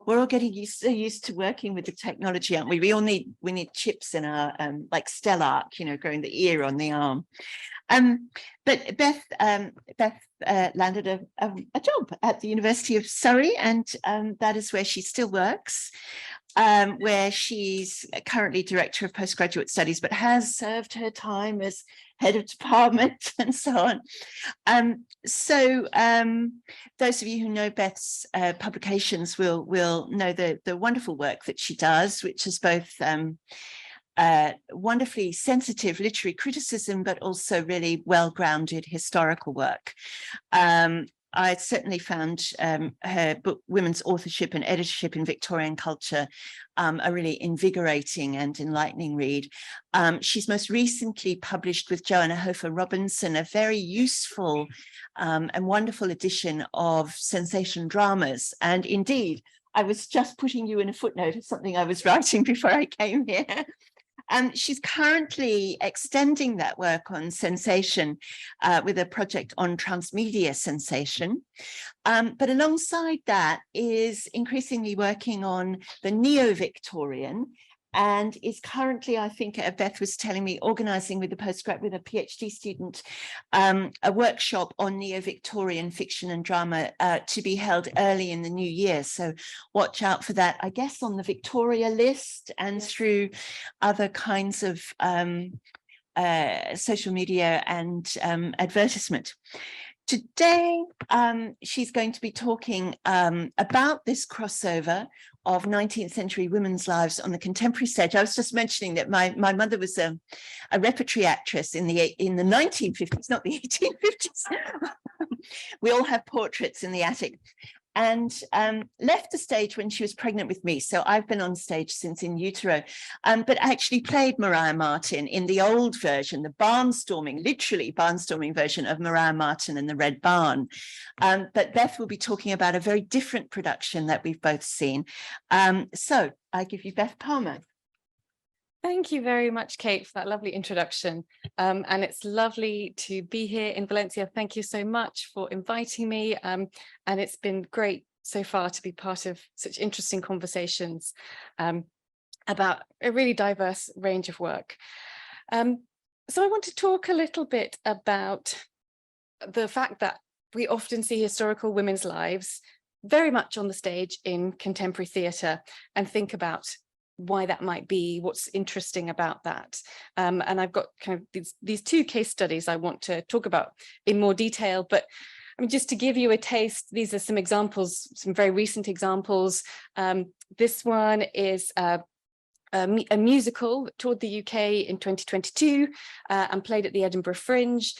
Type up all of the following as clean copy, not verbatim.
We're all getting so used to working with the technology, aren't we? We need chips in our like Stellark, you know, growing the ear on the arm. But Beth landed a job at the University of Surrey, and that is where she still works, where she's currently Director of Postgraduate Studies, but has served her time as head of department and so on. Those of you who know Beth's publications will know the wonderful work that she does, which is both wonderfully sensitive literary criticism, but also really well-grounded historical work. I certainly found her book, Women's Authorship and Editorship in Victorian Culture, a really invigorating and enlightening read. She's most recently published with Joanna Hofer Robinson a very useful and wonderful edition of Sensational Dramas. And indeed, I was just putting you in a footnote of something I was writing before I came here. She's currently extending that work on sensation with a project on transmedia sensation. But alongside that is increasingly working on the Neo-Victorian, and is currently, I think Beth was telling me, organizing with a PhD student a workshop on Neo-Victorian fiction and drama to be held early in the new year. So watch out for that, I guess, on the Victoria list and through other kinds of social media and advertisement. Today, she's going to be talking about this crossover of 19th century women's lives on the contemporary stage. I was just mentioning that my mother was a repertory actress in the 1950s, not the 1850s. We all have portraits in the attic. And left the stage when she was pregnant with me. So I've been on stage since in utero, but actually played Maria Martin in the old version, the barnstorming, literally barnstorming version of Maria Martin and the Red Barn. But Beth will be talking about a very different production that we've both seen. So I give you Beth Palmer. Thank you very much, Kate, for that lovely introduction. And it's lovely to be here in Valencia. Thank you so much for inviting me. And it's been great so far to be part of such interesting conversations about a really diverse range of work. So I want to talk a little bit about the fact that we often see historical women's lives very much on the stage in contemporary theatre, and think about why that might be, what's interesting about that. And I've got kind of these two case studies I want to talk about in more detail, but I mean, just to give you a taste, these are some examples, some very recent examples. This one is a musical that toured the UK in 2022 and played at the Edinburgh Fringe.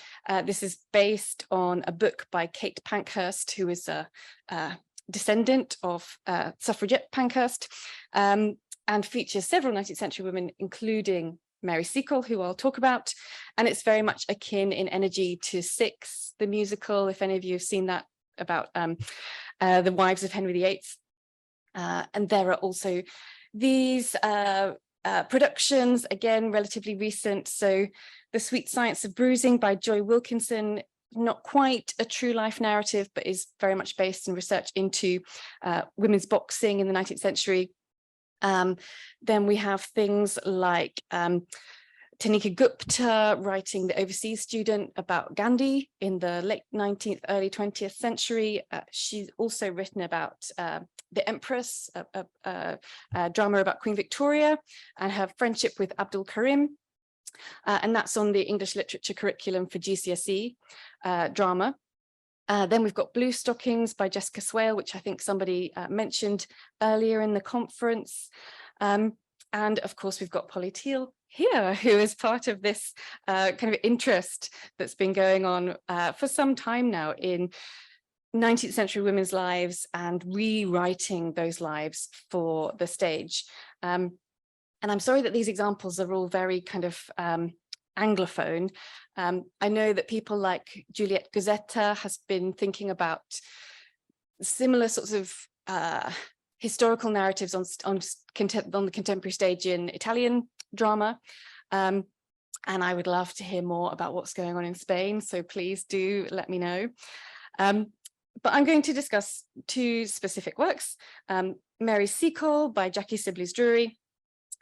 This is based on a book by Kate Pankhurst, who is a descendant of suffragette Pankhurst. And features several 19th century women, including Mary Seacole, who I'll talk about. And it's very much akin in energy to Six, the musical, if any of you have seen that, about the wives of Henry VIII. And there are also these productions, again, relatively recent. So The Sweet Science of Bruising by Joy Wilkinson, not quite a true life narrative, but is very much based in research into women's boxing in the 19th century. Then we have things like Tanika Gupta writing The Overseas Student about Gandhi in the late 19th, early 20th century. She's also written about The Empress, a drama about Queen Victoria and her friendship with Abdul Karim. And that's on the English literature curriculum for GCSE drama. Then we've got Blue Stockings by Jessica Swale, which I think somebody mentioned earlier in the conference. And of course, we've got Polly Teal here, who is part of this kind of interest that's been going on for some time now in 19th century women's lives and rewriting those lives for the stage. And I'm sorry that these examples are all very kind of Anglophone. I know that people like Juliette Guzetta has been thinking about similar sorts of historical narratives on the contemporary stage in Italian drama. And I would love to hear more about what's going on in Spain, so please do let me know. But I'm going to discuss two specific works, Mary Seacole by Jackie Sibley's-Drury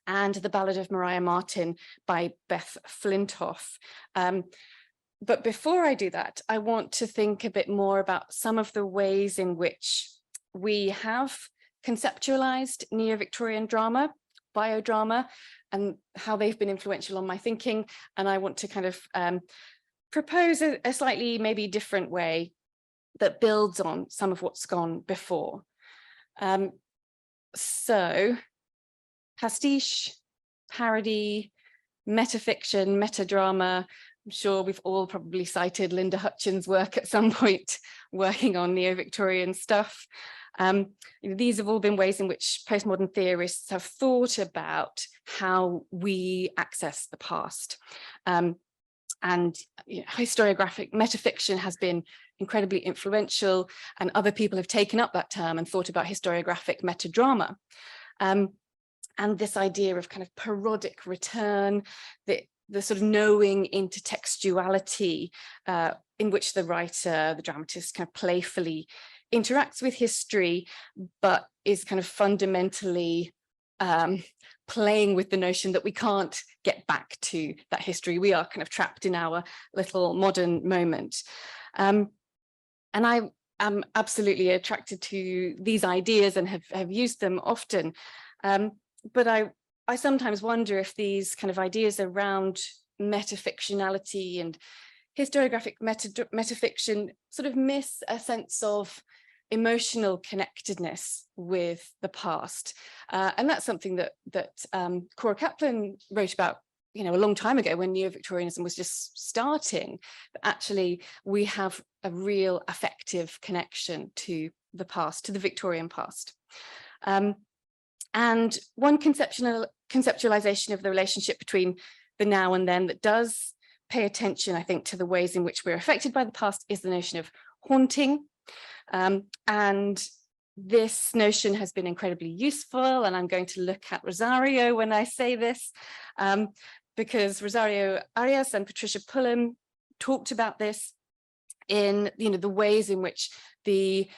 and The Ballad of Maria Martin by Beth Flintoff. But before I do that, I want to think a bit more about some of the ways in which we have conceptualized neo-Victorian drama, biodrama, and how they've been influential on my thinking. And I want to kind of propose a slightly maybe different way that builds on some of what's gone before. So pastiche, parody, metafiction, metadrama. I'm sure we've all probably cited Linda Hutchins' work at some point working on neo-Victorian stuff. These have all been ways in which postmodern theorists have thought about how we access the past. And historiographic metafiction has been incredibly influential, and other people have taken up that term and thought about historiographic metadrama. And this idea of kind of parodic return, the sort of knowing intertextuality in which the writer, the dramatist kind of playfully interacts with history, but is kind of fundamentally playing with the notion that we can't get back to that history. We are kind of trapped in our little modern moment. And I am absolutely attracted to these ideas and have used them often. But I sometimes wonder if these kind of ideas around metafictionality and historiographic metafiction sort of miss a sense of emotional connectedness with the past. And that's something that Cora Kaplan wrote about, a long time ago when neo-Victorianism was just starting. But actually, we have a real affective connection to the past, to the Victorian past. And one conceptualization of the relationship between the now and then that does pay attention, I think, to the ways in which we're affected by the past is the notion of haunting. And this notion has been incredibly useful, and I'm going to look at Rosario when I say this, because Rosario Arias and Patricia Pullen talked about this in the ways in which the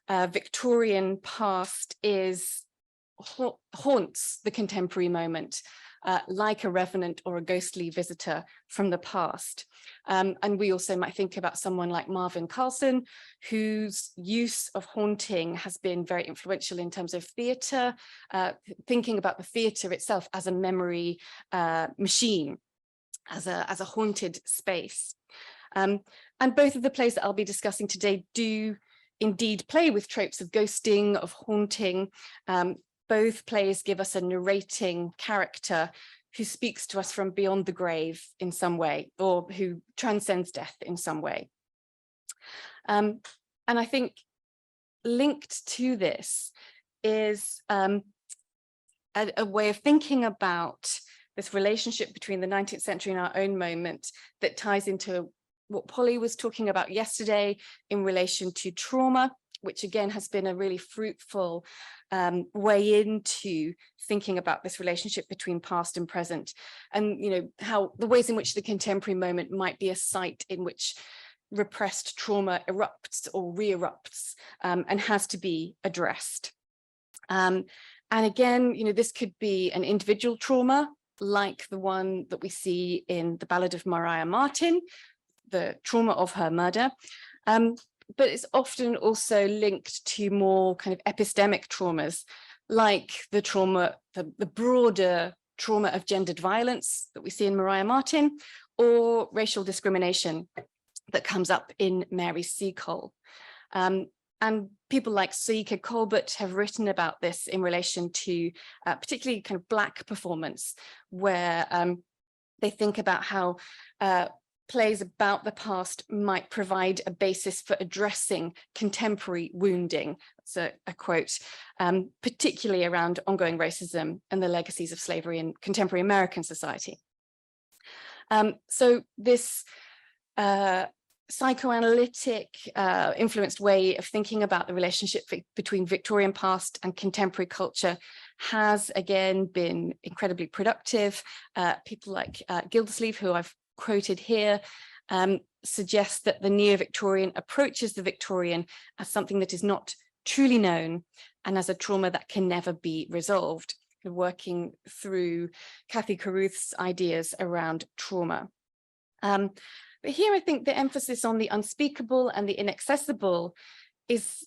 Victorian past haunts the contemporary moment, like a revenant or a ghostly visitor from the past. And we also might think about someone like Marvin Carlson, whose use of haunting has been very influential in terms of theatre, thinking about the theatre itself as a memory machine, as a haunted space. And both of the plays that I'll be discussing today do indeed play with tropes of ghosting, of haunting. Both plays give us a narrating character who speaks to us from beyond the grave in some way, or who transcends death in some way. And I think linked to this is a way of thinking about this relationship between the 19th century and our own moment that ties into what Polly was talking about yesterday in relation to trauma, which again has been a really fruitful way into thinking about this relationship between past and present, and how the ways in which the contemporary moment might be a site in which repressed trauma erupts or re-erupts and has to be addressed. And again, this could be an individual trauma like the one that we see in The Ballad of Maria Martin, the trauma of her murder. But it's often also linked to more kind of epistemic traumas, like the trauma, the broader trauma of gendered violence that we see in Maria Martin, or racial discrimination that comes up in Mary Seacole. And people like Saika Colbert have written about this in relation to particularly kind of Black performance, where they think about how plays about the past might provide a basis for addressing contemporary wounding. That's a quote, particularly around ongoing racism and the legacies of slavery in contemporary American society. So this psychoanalytic influenced way of thinking about the relationship between Victorian past and contemporary culture has again been incredibly productive. People like Gildersleeve, who I've quoted here, suggests that the Neo-Victorian approaches the Victorian as something that is not truly known and as a trauma that can never be resolved, working through Kathy Carruth's ideas around trauma. But here I think the emphasis on the unspeakable and the inaccessible is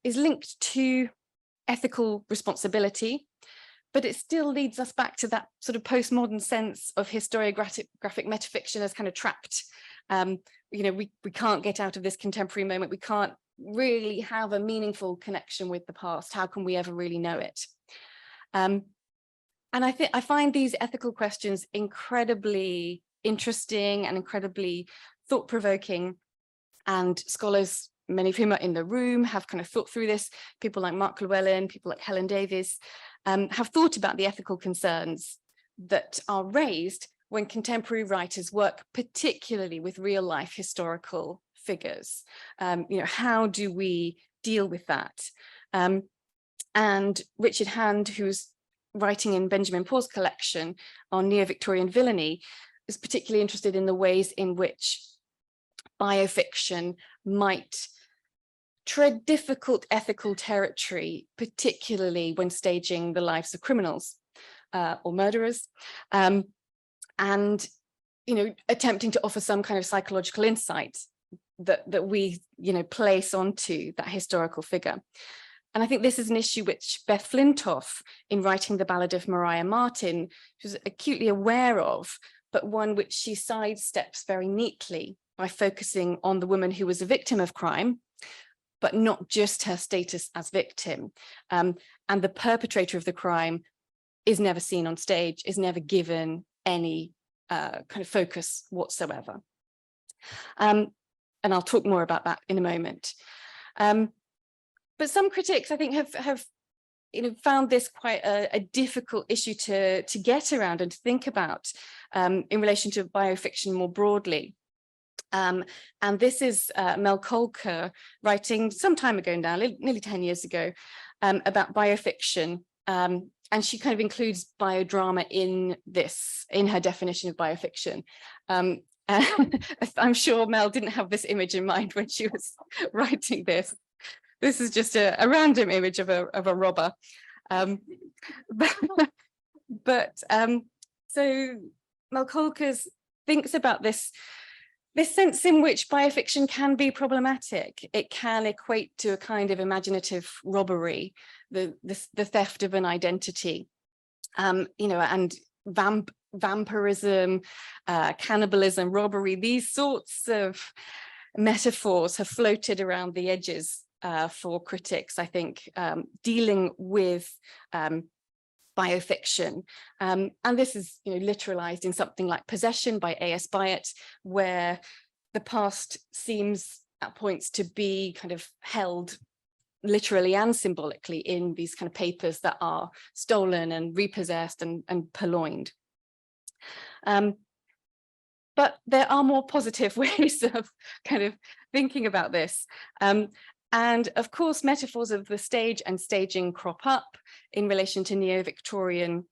linked to ethical responsibility, but it still leads us back to that sort of postmodern sense of historiographic metafiction as kind of trapped. You know, we can't get out of this contemporary moment. We can't really have a meaningful connection with the past. How can we ever really know it? And I find these ethical questions incredibly interesting and incredibly thought-provoking, and scholars, many of whom are in the room, have kind of thought through this. People like Mark Llewellyn, people like Helen Davies, have thought about the ethical concerns that are raised when contemporary writers work particularly with real life historical figures. You know, how do we deal with that? And Richard Hand, who's writing in Benjamin Paw's collection on Neo-Victorian villainy, is particularly interested in the ways in which biofiction might tread difficult ethical territory, particularly when staging the lives of criminals or murderers, and you know, attempting to offer some kind of psychological insight that we, you know, place onto that historical figure. And I think this is an issue which Beth Flintoff, in writing The Ballad of Maria Martin, was acutely aware of, but one which she sidesteps very neatly by focusing on the woman who was a victim of crime, but not just her status as victim. And the perpetrator of the crime is never seen on stage, is never given any kind of focus whatsoever. And I'll talk more about that in a moment. But some critics, I think, have you know, found this quite a difficult issue to get around and to think about in relation to biofiction more broadly. And this is Mel Kolker writing some time ago now, nearly 10 years ago, about biofiction. And she kind of includes biodrama in her definition of biofiction. I'm sure Mel didn't have this image in mind when she was writing this. This is just a random image of a robber. So Mel Kolker thinks about this sense in which biofiction can be problematic. It can equate to a kind of imaginative robbery, the theft of an identity, you know, and vampirism, cannibalism, robbery. These sorts of metaphors have floated around the edges for critics, I think, dealing with biofiction. And this is, you know, literalized in something like Possession by A.S. Byatt, where the past seems at points to be kind of held literally and symbolically in these kind of papers that are stolen and repossessed and purloined. But there are more positive ways of kind of thinking about this. And of course, metaphors of the stage and staging crop up in relation to Neo-Victorian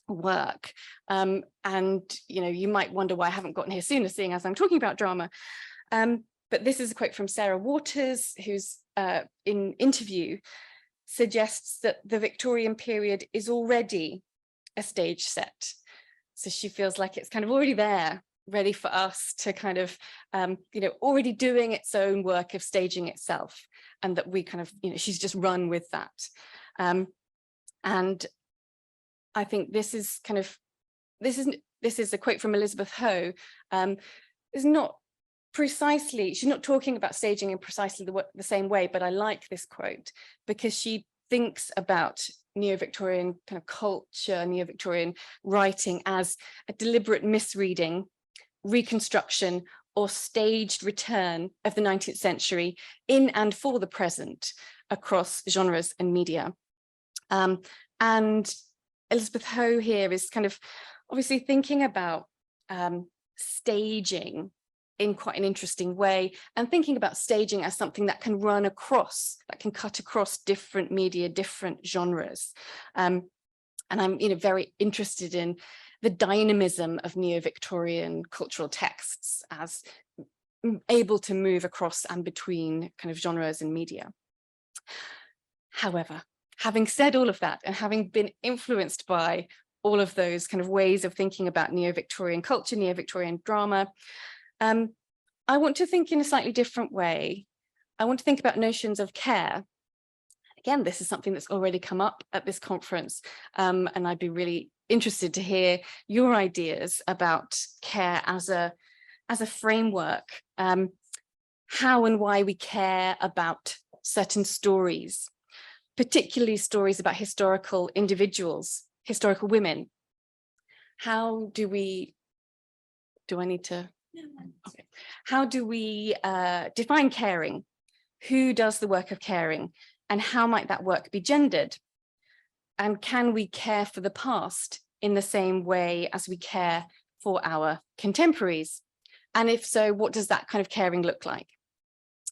work. And, you know, you might wonder why I haven't gotten here sooner, seeing as I'm talking about drama. But this is a quote from Sarah Waters, who's in interview, suggests that the Victorian period is already a stage set. So she feels like it's kind of already there, ready for us to kind of, you know, already doing its own work of staging itself, and that we kind of, you know, she's just run with that. And I think this is kind of, this is a quote from Elizabeth Ho, is not precisely, she's not talking about staging in precisely the same way, but I like this quote because she thinks about Neo-Victorian kind of culture, Neo-Victorian writing as a deliberate misreading, reconstruction, or staged return of the 19th century in and for the present across genres and media. And Elizabeth Ho here is kind of obviously thinking about staging in quite an interesting way, and thinking about staging as something that can run across, that can cut across different media, different genres. And I'm, you know, very interested in the dynamism of Neo-Victorian cultural texts as able to move across and between kind of genres and media. However, having said all of that and having been influenced by all of those kind of ways of thinking about Neo-Victorian culture, Neo-Victorian drama, I want to think in a slightly different way. I want to think about notions of care. Again, this is something that's already come up at this conference, and I'd be really interested to hear your ideas about care as a framework, how and why we care about certain stories, particularly stories about historical individuals, historical women. How do we, I need to, okay. How do we define caring? Who does the work of caring? And how might that work be gendered? And can we care for the past in the same way as we care for our contemporaries? And if so, what does that kind of caring look like?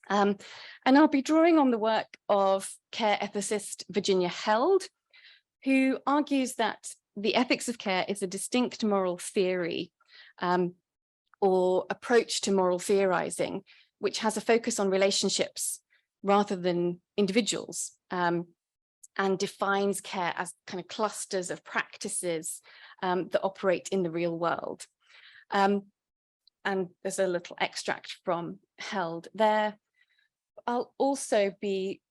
And I'll be drawing on the work of care ethicist Virginia Held, who argues that the ethics of care is a distinct moral theory or approach to moral theorizing, which has a focus on relationships rather than individuals, and defines care as kind of clusters of practices that operate in the real world. And there's a little extract from Held there. I'll also be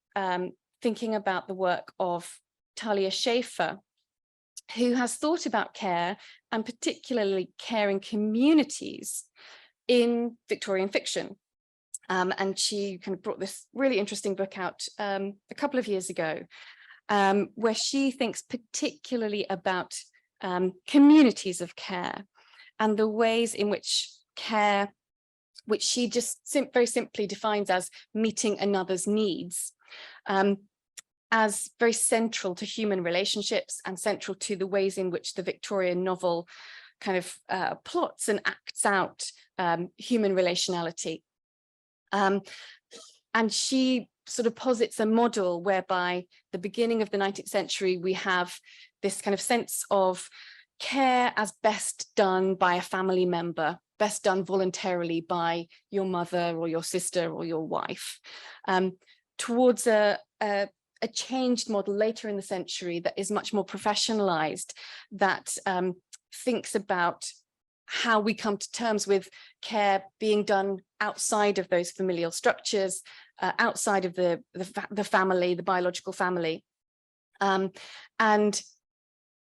thinking about the work of Talia Schaefer, who has thought about care and particularly caring communities in Victorian fiction. And she kind of brought this really interesting book out a couple of years ago, where she thinks particularly about communities of care and the ways in which care, which she just very simply defines as meeting another's needs, as very central to human relationships and central to the ways in which the Victorian novel kind of plots and acts out human relationality. And she sort of posits a model whereby the beginning of the 19th century, we have this kind of sense of care as best done by a family member, best done voluntarily by your mother or your sister or your wife, towards a changed model later in the century that is much more professionalized, that thinks about how we come to terms with care being done outside of those familial structures, outside of the family, the biological family, and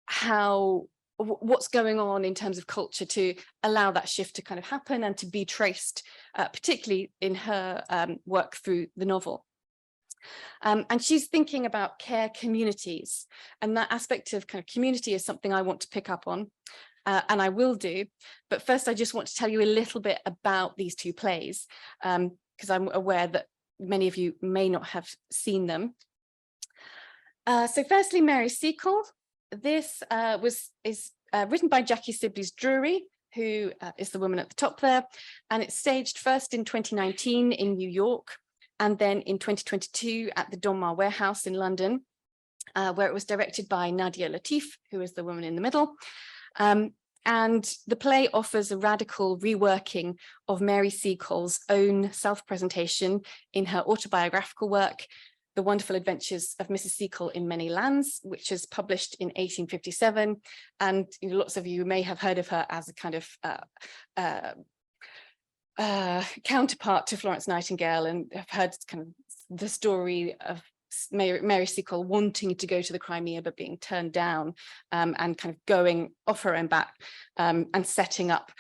how what's going on in terms of culture to allow that shift to kind of happen and to be traced, particularly in her work through the novel. And she's thinking about care communities, and that aspect of kind of community is something I want to pick up on. And I will do, but first I just want to tell you a little bit about these two plays, because I'm aware that many of you may not have seen them. So firstly, Mary Seacole. This is written by Jackie Sibley's Drury, who is the woman at the top there, and it's staged first in 2019 in New York, and then in 2022 at the Donmar Warehouse in London, where it was directed by Nadia Latif, who is the woman in the middle. And the play offers a radical reworking of Mary Seacole's own self-presentation in her autobiographical work, The Wonderful Adventures of Mrs. Seacole in Many Lands, which was published in 1857. And lots of you may have heard of her as a kind of counterpart to Florence Nightingale, and have heard kind of the story of Mary Seacole wanting to go to the Crimea but being turned down, and kind of going off her own back, and setting up,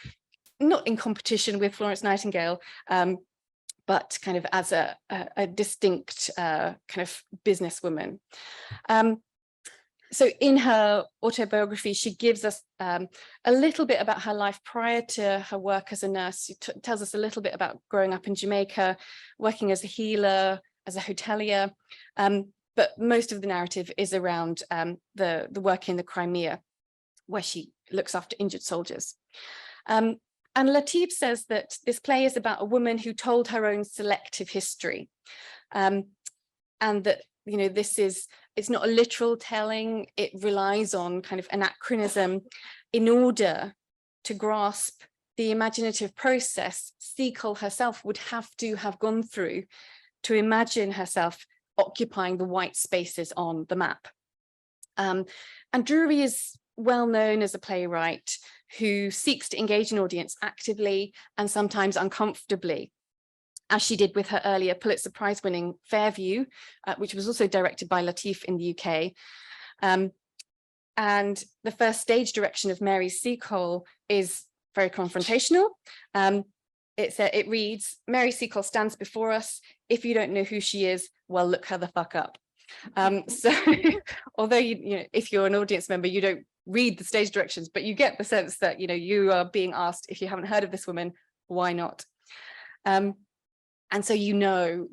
not in competition with Florence Nightingale, but kind of as a distinct kind of businesswoman. So in her autobiography, she gives us a little bit about her life prior to her work as a nurse. She tells us a little bit about growing up in Jamaica, working as a healer, as a hotelier, but most of the narrative is around the work in the Crimea, where she looks after injured soldiers. And Latif says that this play is about a woman who told her own selective history, and that, you know, it's not a literal telling. It relies on kind of anachronism in order to grasp the imaginative process Seacole herself would have to have gone through to imagine herself occupying the white spaces on the map. And Drury is well known as a playwright who seeks to engage an audience actively and sometimes uncomfortably, as she did with her earlier Pulitzer Prize winning Fairview, which was also directed by Latif in the UK. And the first stage direction of Mary Seacole is very confrontational. It reads, "Mary Seacole stands before us. If you don't know who she is, well, look her the fuck up." So although if you're an audience member, you don't read the stage directions, but you get the sense that you are being asked, if you haven't heard of this woman, why not? And so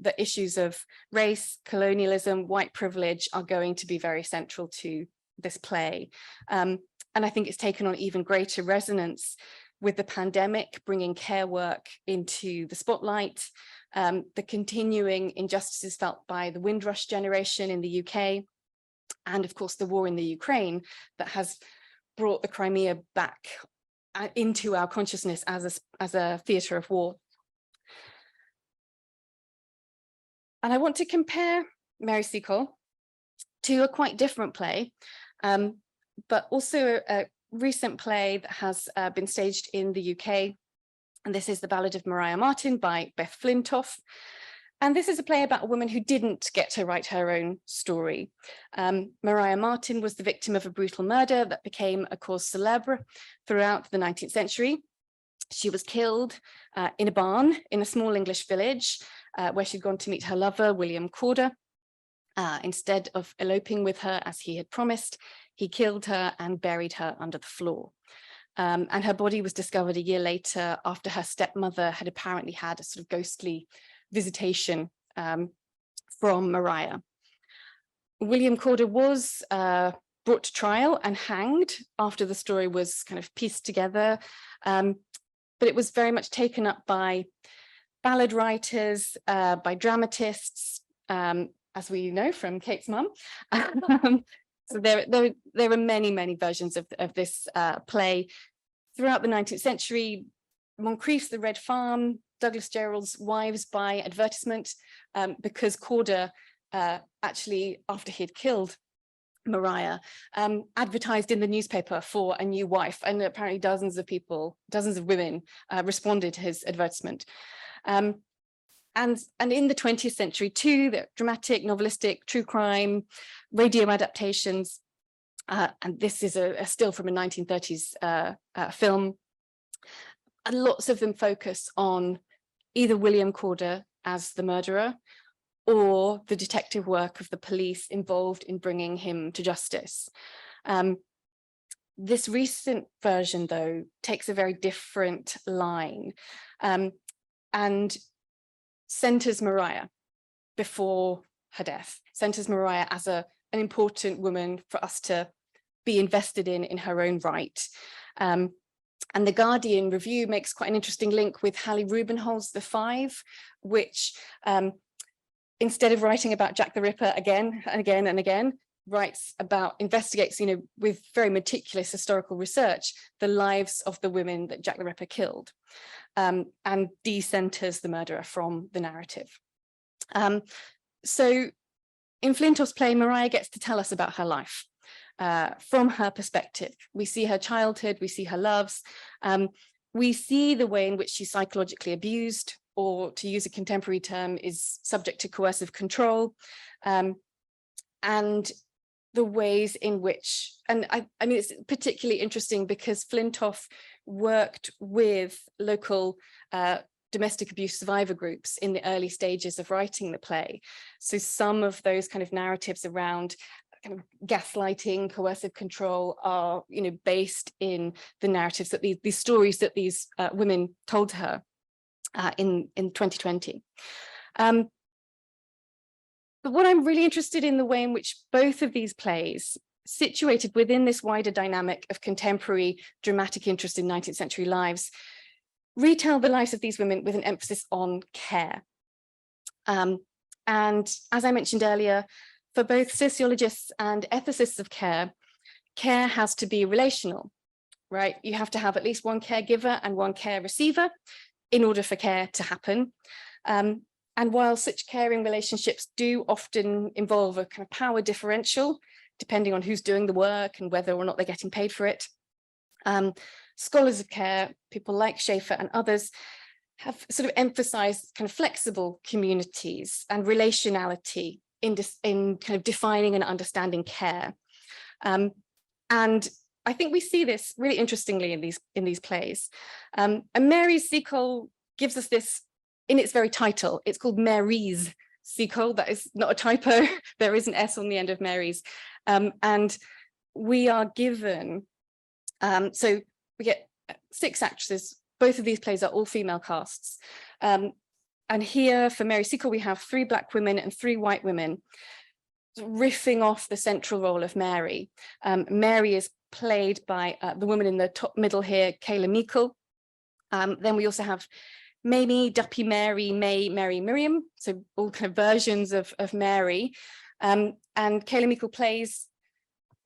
that issues of race, colonialism, white privilege are going to be very central to this play. And I think it's taken on even greater resonance with the pandemic, bringing care work into the spotlight, the continuing injustices felt by the Windrush generation in the UK, and of course the war in the Ukraine that has brought the Crimea back into our consciousness as a theatre of war. And I want to compare Mary Seacole to a quite different play, but also a recent play that has been staged in the UK. And this is The Ballad of Maria Martin by Beth Flintoff. And this is a play about a woman who didn't get to write her own story. Maria Martin was the victim of a brutal murder that became a cause célèbre throughout the 19th century. She was killed in a barn in a small English village where she'd gone to meet her lover, William Corder. Instead of eloping with her as he had promised, he killed her and buried her under the floor. And her body was discovered a year later after her stepmother had apparently had a sort of ghostly visitation from Maria. William Corder was brought to trial and hanged after the story was kind of pieced together, but it was very much taken up by ballad writers, by dramatists, as we know from Kate's mum. So there are many versions of this play throughout the 19th century. Moncrief's The Red Farm, Douglas Jerrold's Wives by advertisement, because Corder actually, after he'd killed Maria, advertised in the newspaper for a new wife, and apparently dozens of women responded to his advertisement. And in the 20th century too, the dramatic, novelistic, true crime, radio adaptations, and this is a still from a 1930s film, and lots of them focus on either William Corder as the murderer or the detective work of the police involved in bringing him to justice. This recent version, though, takes a very different line and centers Maria before her death, centers Maria as an important woman for us to be invested in her own right. And the Guardian review makes quite an interesting link with Hallie Rubenhol's The Five, which instead of writing about Jack the Ripper again and again and again, investigates, with very meticulous historical research, the lives of the women that Jack the Ripper killed, and decenters the murderer from the narrative. So in Flintoff's play, Maria gets to tell us about her life from her perspective. We see her childhood, we see her loves, we see the way in which she's psychologically abused, or to use a contemporary term, is subject to coercive control, and the ways in which, and I mean, it's particularly interesting because Flintoff worked with local domestic abuse survivor groups in the early stages of writing the play. So some of those kind of narratives around kind of gaslighting, coercive control are, based in the narratives that these stories that these women told her in 2020. But what I'm really interested in, the way in which both of these plays, situated within this wider dynamic of contemporary dramatic interest in 19th century lives, retell the lives of these women with an emphasis on care. And as I mentioned earlier, for both sociologists and ethicists of care, care has to be relational. right? You have to have at least one caregiver and one care receiver in order for care to happen. And while such caring relationships do often involve a kind of power differential, depending on who's doing the work and whether or not they're getting paid for it, scholars of care, people like Schaefer and others, have sort of emphasized kind of flexible communities and relationality in kind of defining and understanding care. And I think we see this really interestingly in these plays. And Mary Seacole gives us this in its very title. It's called Mary's Seacole. That is not a typo. There is an S on the end of Mary's. And we are given, so we get 6 actresses. Both of these plays are all female casts. And here for Mary Seacole, we have 3 Black women and 3 white women, riffing off the central role of Mary. Mary is played by the woman in the top middle here, Kayla Meikle. Then we also have Mamie, Duppy Mary, May, Mary, Miriam, so all kind of versions of Mary. And Kayla Meikle plays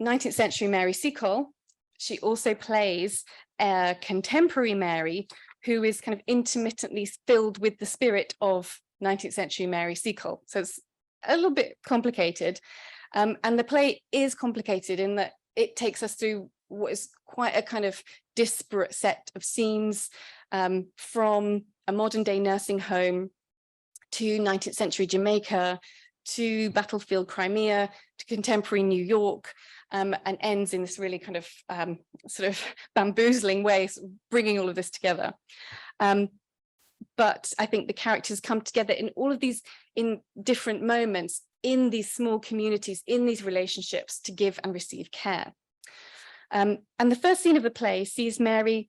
19th century Mary Seacole. She also plays a contemporary Mary who is kind of intermittently filled with the spirit of 19th century Mary Seacole. So it's a little bit complicated. And the play is complicated in that it takes us through what is quite a kind of disparate set of scenes, from a modern day nursing home to 19th century Jamaica, to battlefield Crimea, to contemporary New York, and ends in this really kind of sort of bamboozling way, sort of bringing all of this together. But I think the characters come together in all of these, in different moments, in these small communities, in these relationships to give and receive care. And the first scene of the play sees Mary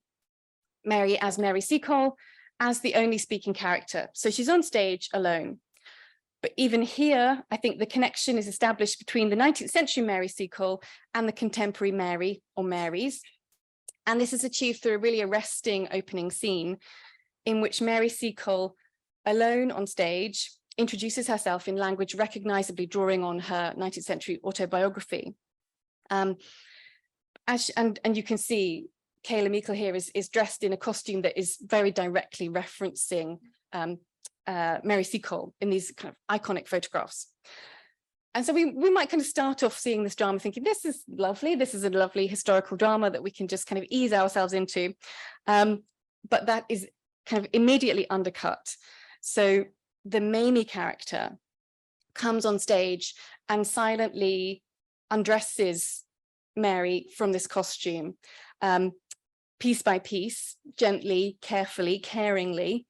as Mary Seacole, as the only speaking character. So she's on stage alone. But even here, I think the connection is established between the 19th century Mary Seacole and the contemporary Mary or Marys. And this is achieved through a really arresting opening scene in which Mary Seacole, alone on stage, introduces herself in language recognizably drawing on her 19th century autobiography. And you can see Kayla Meikle here is dressed in a costume that is very directly referencing Mary Seacole in these kind of iconic photographs. And so we might kind of start off seeing this drama thinking, this is lovely, this is a lovely historical drama that we can just kind of ease ourselves into. But that is kind of immediately undercut. So the Mamie character comes on stage and silently undresses Mary from this costume, piece by piece, gently, carefully, caringly,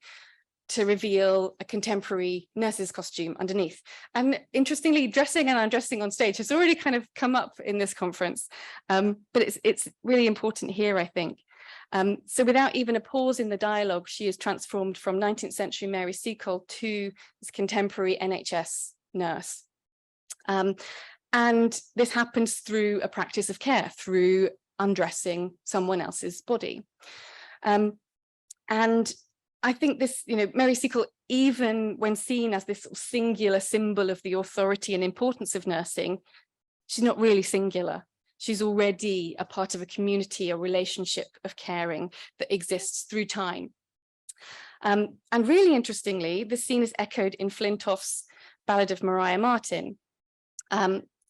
to reveal a contemporary nurse's costume underneath. And interestingly, dressing and undressing on stage has already kind of come up in this conference, but it's really important here, I think. So without even a pause in the dialogue, she is transformed from 19th century Mary Seacole to this contemporary NHS nurse. And this happens through a practice of care, through undressing someone else's body. And I think this, Mary Seacole, even when seen as this singular symbol of the authority and importance of nursing, she's not really singular. She's already a part of a community, a relationship of caring that exists through time. And really interestingly, this scene is echoed in Flintoff's Ballad of Maria Martin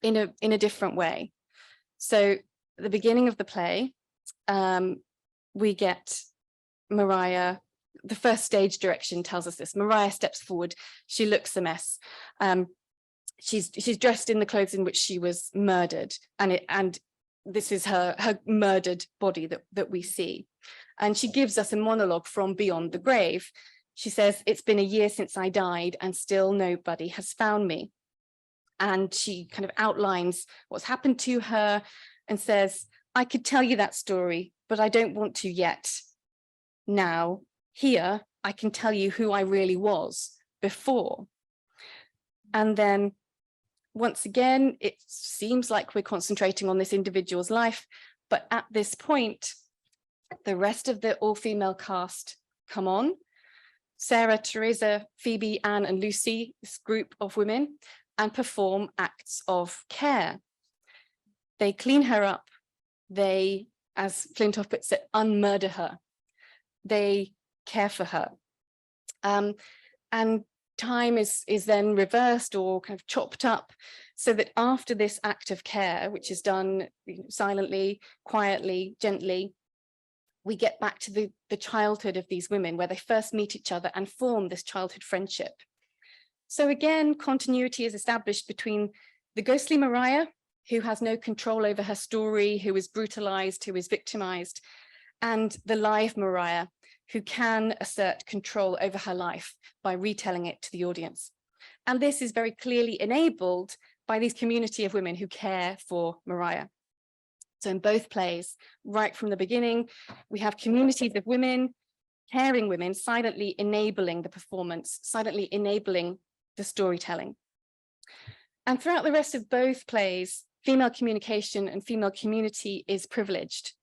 in a different way. So at the beginning of the play, we get Maria. The first stage direction tells us this. Maria steps forward. She looks a mess. She's dressed in the clothes in which she was murdered, and this is her murdered body that we see. And she gives us a monologue from beyond the grave. She says, "It's been a year since I died, and still nobody has found me." And she kind of outlines what's happened to her and says, "I could tell you that story, but I don't want to yet. Now, here, I can tell you who I really was before." And then once again, it seems like we're concentrating on this individual's life, but at this point, the rest of the all-female cast come on. Sarah, Teresa, Phoebe, Anne, and Lucy, this group of women, and perform acts of care. They clean her up, they as Flintoff puts it, unmurder her. They care for her. And time is then reversed or kind of chopped up, so that after this act of care, which is done silently, quietly, gently, we get back to the childhood of these women, where they first meet each other and form this childhood friendship. So again, continuity is established between the ghostly Maria, who has no control over her story, who is brutalized, who is victimized, and the live Maria, who can assert control over her life by retelling it to the audience. And this is very clearly enabled by these community of women who care for Maria. So in both plays, right from the beginning, we have communities of women, caring women, silently enabling the performance, silently enabling the storytelling. And throughout the rest of both plays, female communication and female community is privileged.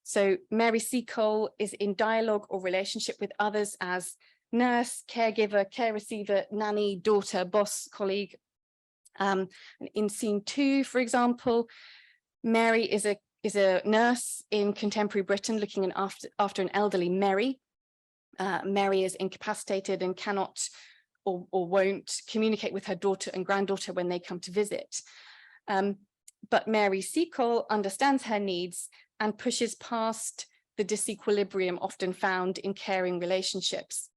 So Mary Seacole is in dialogue or relationship with others as nurse, caregiver, care receiver, nanny, daughter, boss, colleague. In scene 2, for example, Mary is a nurse in contemporary Britain looking after an elderly Mary. Mary is incapacitated and cannot or won't communicate with her daughter and granddaughter when they come to visit. But Mary Seacole understands her needs and pushes past the disequilibrium often found in caring relationships.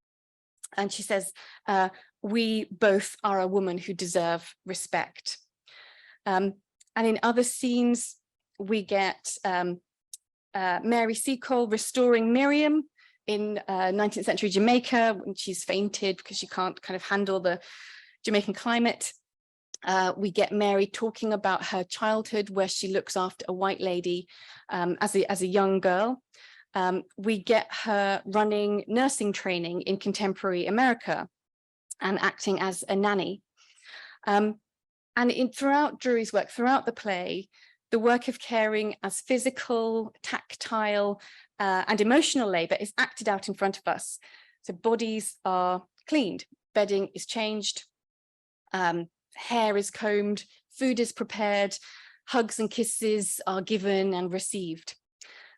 And she says, we both are a woman who deserve respect. And in other scenes, we get Mary Seacole restoring Miriam in 19th century Jamaica when she's fainted because she can't kind of handle the Jamaican climate. We get Mary talking about her childhood where she looks after a white lady as a young girl. We get her running nursing training in contemporary America and acting as a nanny. And throughout Drury's work, throughout the play, the work of caring as physical, tactile, and emotional labor is acted out in front of us. So bodies are cleaned, bedding is changed, hair is combed, food is prepared, hugs and kisses are given and received.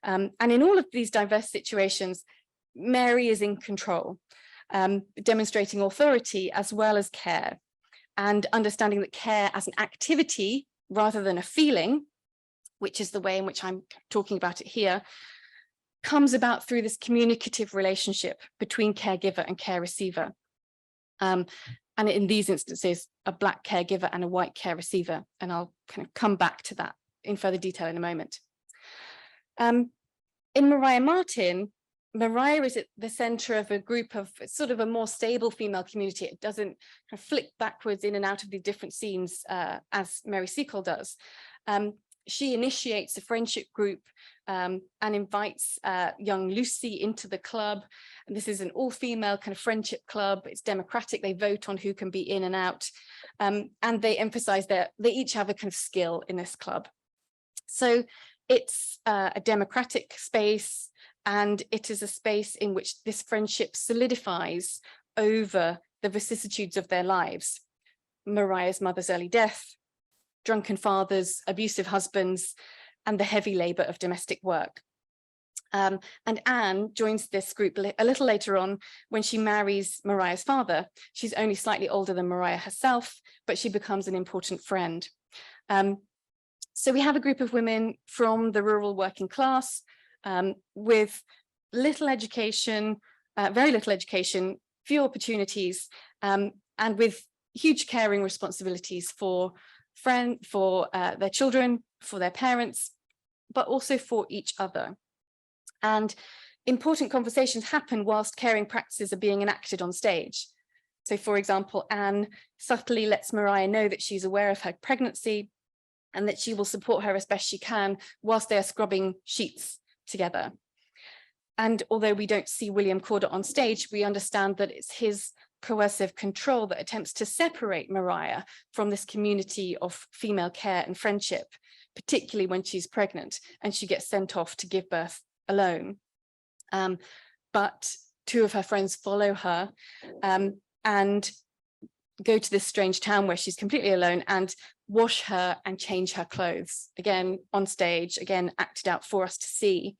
And in all of these diverse situations, Mary is in control, demonstrating authority as well as care, and understanding that care as an activity rather than a feeling, which is the way in which I'm talking about it here, comes about through this communicative relationship between caregiver and care receiver. And in these instances, a Black caregiver and a white care receiver. And I'll kind of come back to that in further detail in a moment. In Maria Martin, Maria is at the center of a group of sort of a more stable female community. It doesn't kind of flick backwards in and out of the different scenes as Mary Seacole does. She initiates a friendship group and invites young Lucy into the club. And this is an all-female kind of friendship club. It's democratic. They vote on who can be in and out. And they emphasize that they each have a kind of skill in this club. So it's a democratic space, and it is a space in which this friendship solidifies over the vicissitudes of their lives. Maria's mother's early death, drunken fathers, abusive husbands, and the heavy labor of domestic work. And Anne joins this group a little later on when she marries Maria's father. She's only slightly older than Maria herself, but she becomes an important friend. So we have a group of women from the rural working class with little education, very little education, few opportunities, and with huge caring responsibilities for their children, for their parents, but also for each other. And important conversations happen whilst caring practices are being enacted on stage. So, for example, Anne subtly lets Maria know that she's aware of her pregnancy and that she will support her as best she can whilst they are scrubbing sheets together. And although we don't see William Corder on stage, we understand that it's his coercive control that attempts to separate Maria from this community of female care and friendship, particularly when she's pregnant and she gets sent off to give birth alone. But two of her friends follow her and go to this strange town where she's completely alone, and wash her and change her clothes, again on stage, again acted out for us to see.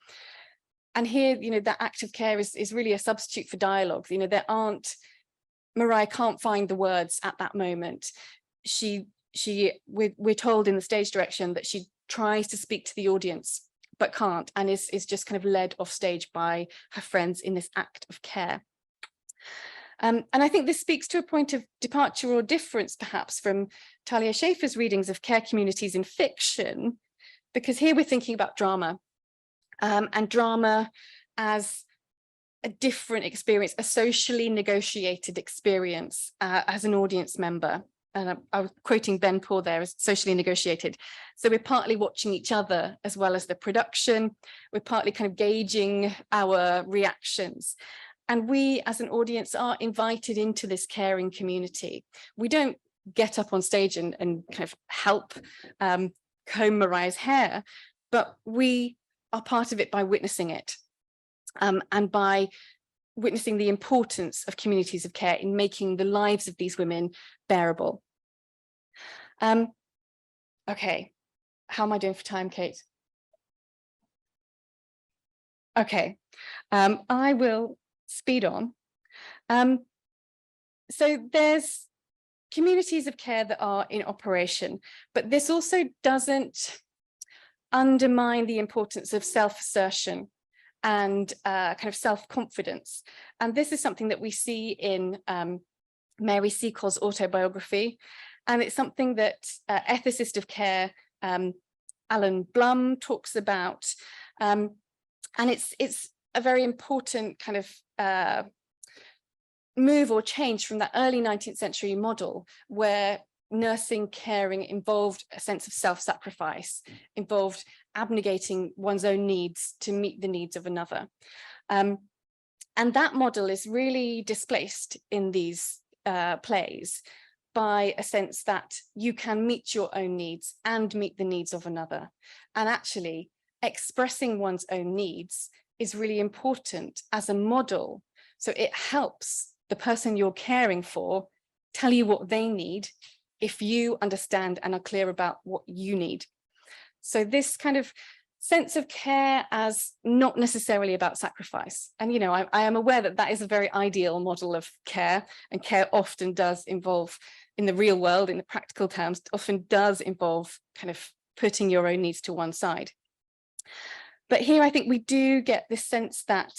And here, you know, that act of care is really a substitute for dialogue. You know, there aren't, Mariah can't find the words at that moment. We're told in the stage direction that she tries to speak to the audience but can't, and is just kind of led off stage by her friends in this act of care. And I think this speaks to a point of departure or difference perhaps from Talia Schaefer's readings of care communities in fiction, because here we're thinking about drama, and drama as a different experience, a socially negotiated experience as an audience member. And I was quoting Ben Poor there as socially negotiated. So we're partly watching each other as well as the production. We're partly kind of gauging our reactions. And we as an audience are invited into this caring community. We don't get up on stage and kind of help comb Mariah's hair, but we are part of it by witnessing it, and by witnessing the importance of communities of care in making the lives of these women bearable. Okay, how am I doing for time, Kate? Okay, I will speed on. So there's communities of care that are in operation, but this also doesn't undermine the importance of self-assertion and kind of self-confidence. And this is something that we see in Mary Seacole's autobiography. And it's something that ethicist of care, Alan Blum, talks about. And it's a very important kind of move or change from that early 19th century model where nursing, caring involved a sense of self-sacrifice, involved abnegating one's own needs to meet the needs of another. And that model is really displaced in these plays by a sense that you can meet your own needs and meet the needs of another. And actually expressing one's own needs is really important as a model. So it helps the person you're caring for tell you what they need if you understand and are clear about what you need. So this kind of sense of care as not necessarily about sacrifice. And, you know, I am aware that that is a very ideal model of care, and care often does involve, in the real world, in the practical terms, often does involve kind of putting your own needs to one side. But here I think we do get this sense that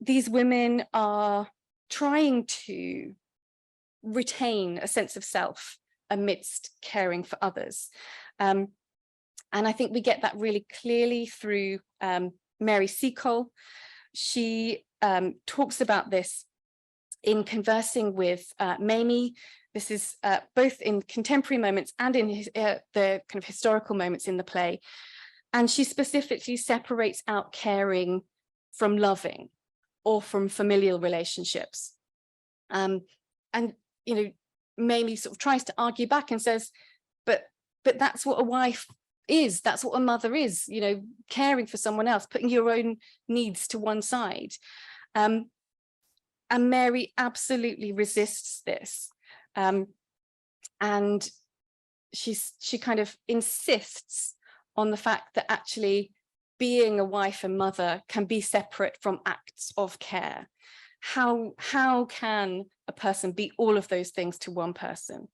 these women are trying to retain a sense of self amidst caring for others. And I think we get that really clearly through Mary Seacole. She talks about this in conversing with Mamie. This is both in contemporary moments and in the kind of historical moments in the play. And she specifically separates out caring from loving or from familial relationships. And, you know, Mamie sort of tries to argue back and says, but that's what a wife is, that's what a mother is, you know, caring for someone else, putting your own needs to one side. And Mary absolutely resists this. And she kind of insists on the fact that actually being a wife and mother can be separate from acts of care. How can a person be all of those things to one person?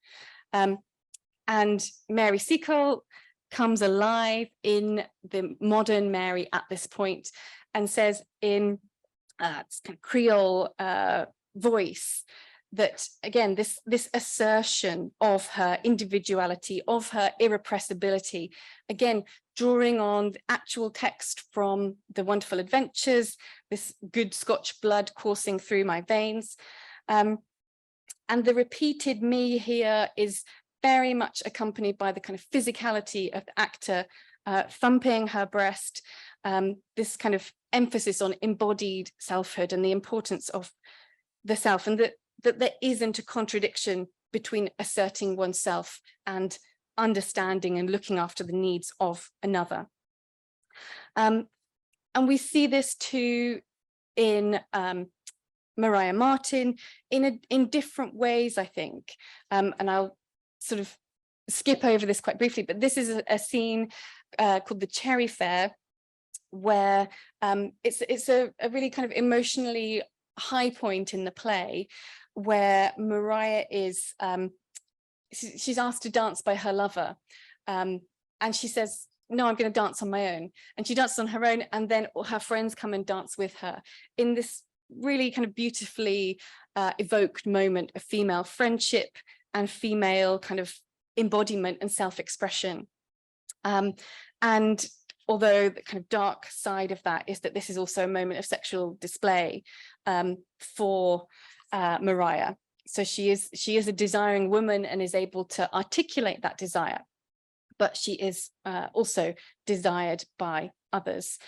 And Mary Seacole comes alive in the modern Mary at this point and says in kind of Creole voice that, again, this assertion of her individuality, of her irrepressibility, again, drawing on the actual text from The Wonderful Adventures, this good Scotch blood coursing through my veins. And the repeated me here is very much accompanied by the kind of physicality of the actor thumping her breast, this kind of emphasis on embodied selfhood and the importance of the self, and that there isn't a contradiction between asserting oneself and understanding and looking after the needs of another. And we see this too in Mariah Martin in different ways, I think. And I'll sort of skip over this quite briefly, but this is a scene called the Cherry Fair, where it's a really kind of emotionally high point in the play, where Maria is she's asked to dance by her lover, and she says, no, I'm going to dance on my own, and she dances on her own, and then her friends come and dance with her in this really kind of beautifully evoked moment of female friendship and female kind of embodiment and self-expression. And although the kind of dark side of that is that this is also a moment of sexual display for Maria. So she is a desiring woman and is able to articulate that desire, but she is also desired by others.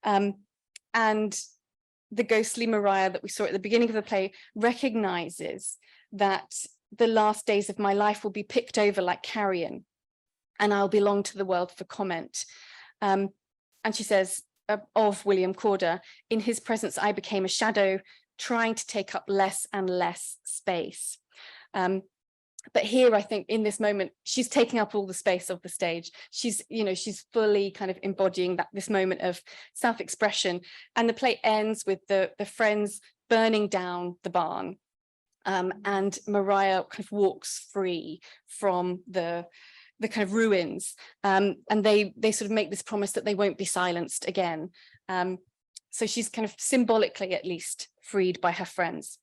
And the ghostly Maria that we saw at the beginning of the play recognizes that the last days of my life will be picked over like carrion, and I'll belong to the world for comment. And she says of William Corder, in his presence, I became a shadow, trying to take up less and less space. But here, I think in this moment, she's taking up all the space of the stage. She's fully kind of embodying this moment of self-expression. And the play ends with the friends burning down the barn. And Maria kind of walks free from the kind of ruins. And they sort of make this promise that they won't be silenced again. So she's kind of symbolically, at least, freed by her friends.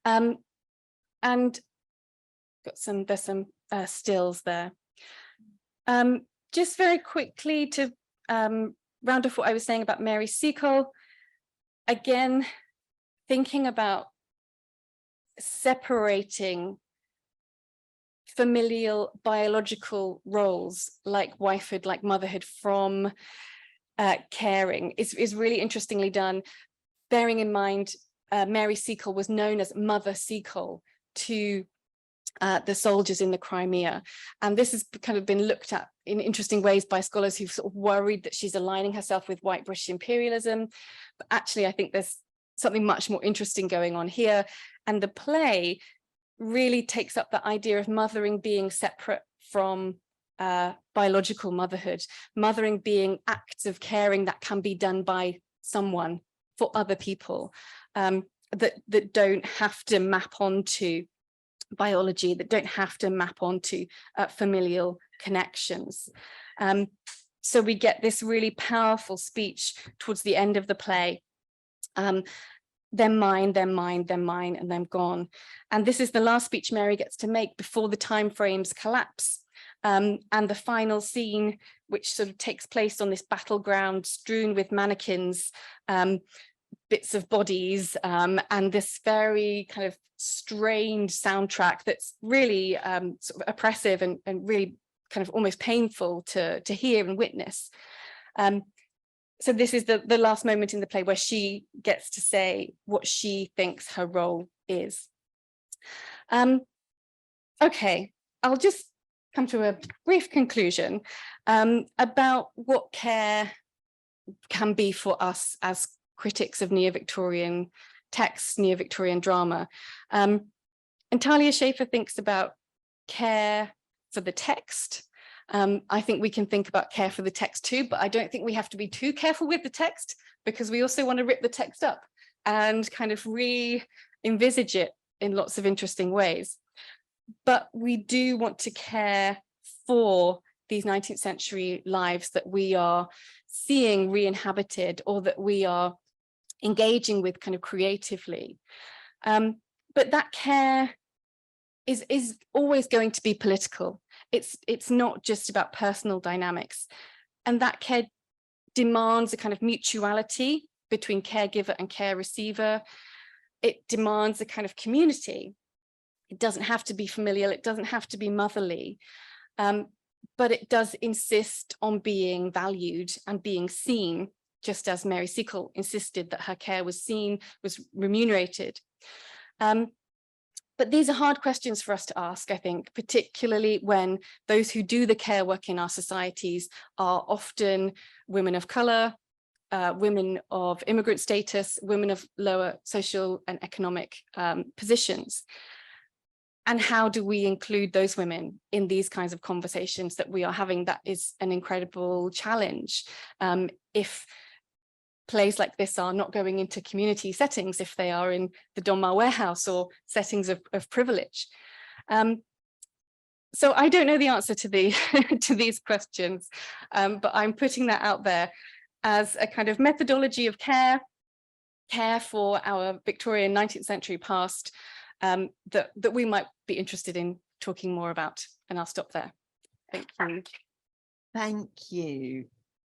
And there's some stills there. Just very quickly to round off what I was saying about Mary Seacole, again, thinking about separating familial biological roles like wifehood, like motherhood, from caring is really interestingly done, bearing in mind Mary Seacole was known as Mother Seacole to the soldiers in the Crimea. And this has kind of been looked at in interesting ways by scholars who've sort of worried that she's aligning herself with white British imperialism. But actually, I think there's something much more interesting going on here. And the play really takes up the idea of mothering being separate from biological motherhood, mothering being acts of caring that can be done by someone for other people, that don't have to map onto biology, that don't have to map onto familial connections. So we get this really powerful speech towards the end of the play. They're mine, they're mine, they're mine, and they're gone. And this is the last speech Mary gets to make before the time frames collapse. And the final scene, which sort of takes place on this battleground strewn with mannequins, bits of bodies, and this very kind of strained soundtrack that's really sort of oppressive and really kind of almost painful to hear and witness. So this is the last moment in the play where she gets to say what she thinks her role is. Okay, I'll just come to a brief conclusion about what care can be for us as critics of Neo-Victorian texts, Neo-Victorian drama. And Talia Schaefer thinks about care for the text. I think we can think about care for the text too, but I don't think we have to be too careful with the text, because we also want to rip the text up and kind of re-envisage it in lots of interesting ways. But we do want to care for these 19th century lives that we are seeing re-inhabited, or that we are engaging with kind of creatively. But that care is always going to be political. It's not just about personal dynamics. And that care demands a kind of mutuality between caregiver and care receiver. It demands a kind of community. It doesn't have to be familial, it doesn't have to be motherly, but it does insist on being valued and being seen, just as Mary Seacole insisted that her care was seen, was remunerated. But these are hard questions for us to ask, I think, particularly when those who do the care work in our societies are often women of colour, women of immigrant status, women of lower social and economic positions. And how do we include those women in these kinds of conversations that we are having? That is an incredible challenge. If plays like this are not going into community settings, if they are in the Donmar warehouse or settings of privilege. So I don't know the answer to to these questions, but I'm putting that out there as a kind of methodology of care for our Victorian 19th century past, that we might be interested in talking more about. And I'll stop there. Thank you. Thank you,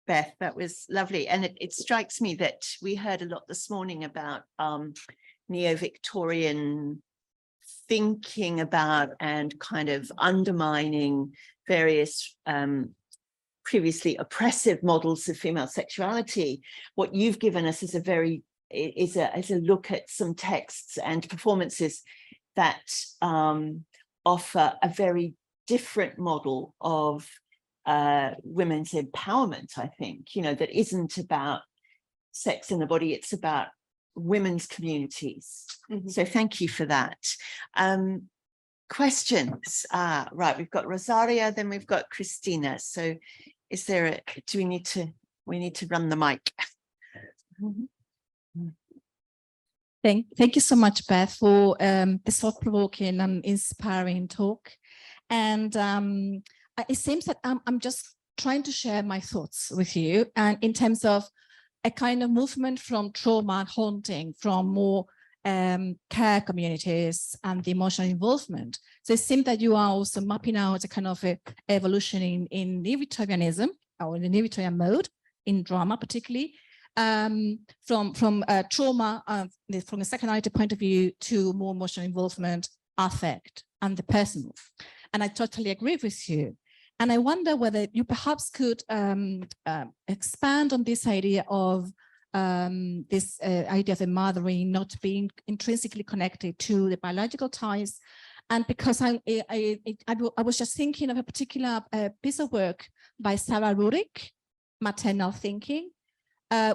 Beth. That was lovely. And it strikes me that we heard a lot this morning about Neo-Victorian thinking about and kind of undermining various previously oppressive models of female sexuality. What you've given us is a look at some texts and performances that offer a very different model of women's empowerment, I think, that isn't about sex in the body, it's about women's communities. Mm-hmm. So thank you for that. Questions? Right, we've got Rosario, then we've got Christina. So is there we need to run the mic. Mm-hmm. Thank you so much, Beth, for this thought-provoking and inspiring talk. And it seems that I'm just trying to share my thoughts with you, and in terms of a kind of movement from trauma and haunting, from more care communities and the emotional involvement. So it seems that you are also mapping out a kind of evolution in Neo-Victorianism, or in the Neo-Victorian mode, in drama particularly, from trauma, from a psychoanalytic point of view, to more emotional involvement, affect, and the personal. And I totally agree with you. And I wonder whether you perhaps could expand on this idea of idea of the mothering not being intrinsically connected to the biological ties. And because I was just thinking of a particular piece of work by Sarah Rurik, Maternal Thinking,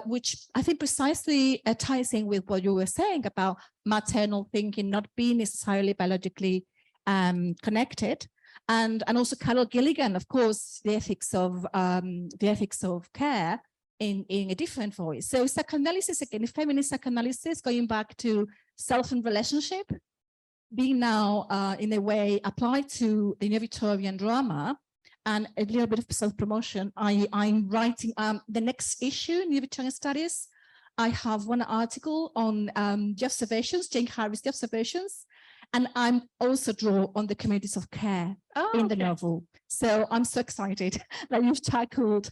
which I think precisely ties in with what you were saying about maternal thinking not being necessarily biologically connected. And also Carol Gilligan, of course, the ethics of care in a different voice. So psychoanalysis, again, feminist psychoanalysis, going back to self and relationship, being now in a way applied to the Neo-Victorian drama, and a little bit of self-promotion. I'm writing the next issue in Neo-Victorian Studies. I have one article on the observations, Jane Harris' The Observations, and I'm also draw on the communities of care in the novel. So I'm so excited that you've tackled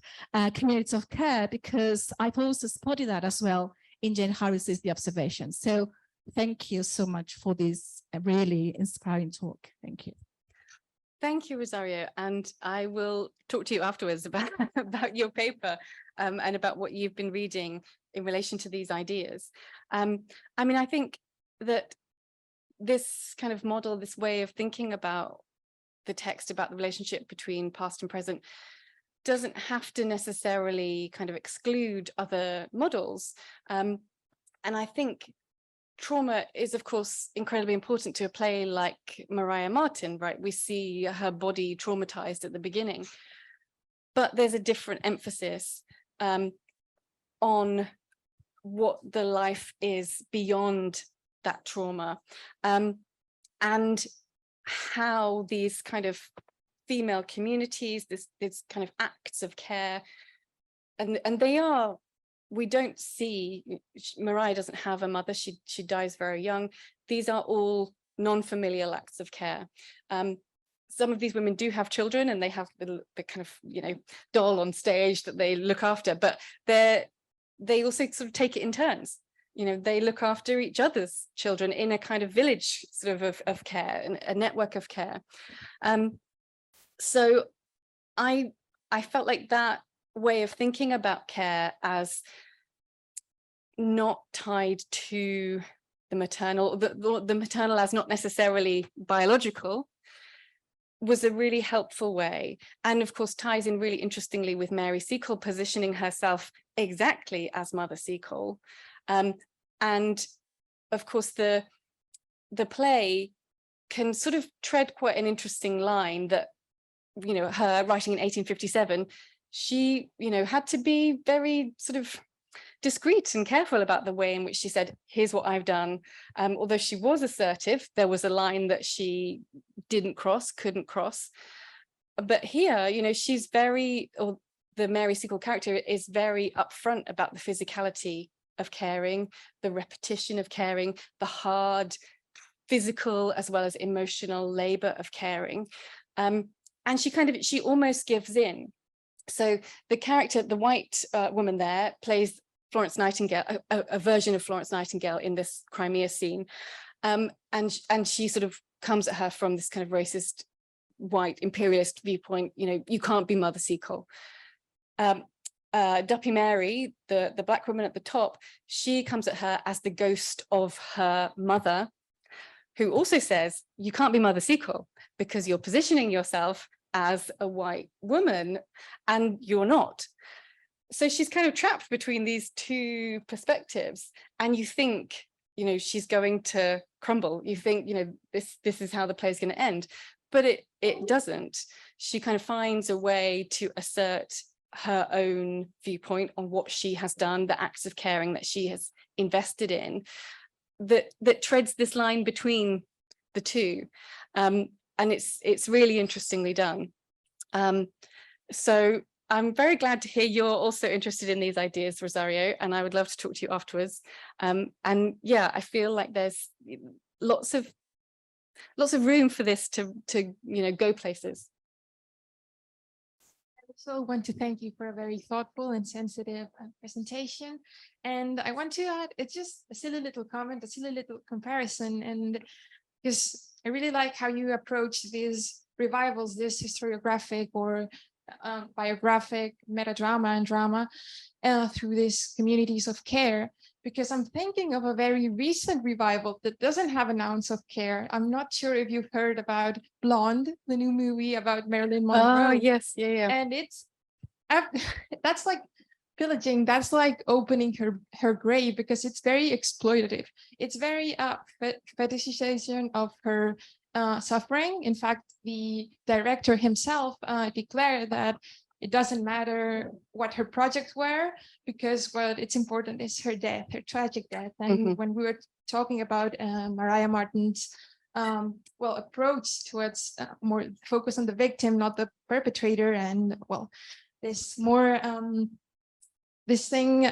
communities of care, because I've also spotted that as well in Jane Harris's The Observations. So thank you so much for this really inspiring talk. Thank you. Thank you, Rosario. And I will talk to you afterwards about your paper and about what you've been reading in relation to these ideas. I mean, I think that this kind of model, this way of thinking about the text, about the relationship between past and present, doesn't have to necessarily kind of exclude other models. And I think trauma is, of course, incredibly important to a play like Maria Martin, right? We see her body traumatized at the beginning, but there's a different emphasis on what the life is beyond that trauma, and how these kind of female communities, this kind of acts of care, and they are, we don't see, Mariah doesn't have a mother, she dies very young. These are all non-familial acts of care. Some of these women do have children, and they have the kind of, doll on stage that they look after, but they also sort of take it in turns. They look after each other's children in a kind of village sort of care, and a network of care. So I felt like that way of thinking about care as not tied to the maternal, the maternal as not necessarily biological, was a really helpful way. And of course ties in really interestingly with Mary Seacole positioning herself exactly as Mother Seacole. And of course the play can sort of tread quite an interesting line that, you know, her writing in 1857, she, you know, had to be very sort of discreet and careful about the way in which she said, here's what I've done. Although she was assertive, there was a line that she couldn't cross. But here, you know, she's very, or the Mary Seacole character is very upfront about the physicality of caring, the repetition of caring, the hard physical as well as emotional labor of caring. And she almost gives in. So the character, the white woman there, plays Florence Nightingale, a version of Florence Nightingale in this Crimea scene. And she sort of comes at her from this kind of racist, white imperialist viewpoint, you know, you can't be Mother Seacole. Duppy Mary, the black woman at the top, she comes at her as the ghost of her mother, who also says, you can't be Mother Seacole because you're positioning yourself as a white woman and you're not. So she's kind of trapped between these two perspectives, and you think, you know, she's going to crumble. You think, you know, this is how the play is going to end, but it doesn't. She kind of finds a way to assert her own viewpoint on what she has done, the acts of caring that she has invested in, that treads this line between the two. And it's really interestingly done. So I'm very glad to hear you're also interested in these ideas, Rosario, and I would love to talk to you afterwards. And yeah, I feel like there's lots of room for this to you know, go places. I also want to thank you for a very thoughtful and sensitive presentation. And I want to add, it's just a silly little comment, a silly little comparison. And because I really like how you approach these revivals, this historiographic or biographic metadrama and drama through these communities of care, because I'm thinking of a very recent revival that doesn't have an ounce of care. I'm not sure if you've heard about Blonde, the new movie about Marilyn Monroe. Oh, yes, yeah. And it's, that's like pillaging, that's like opening her grave, because it's very exploitative. It's very fetishization of her suffering. In fact, the director himself declared that it doesn't matter what her projects were, because what it's important is her death, her tragic death. And when we were talking about Mariah Martin's approach towards more focus on the victim, not the perpetrator, and this more this thing,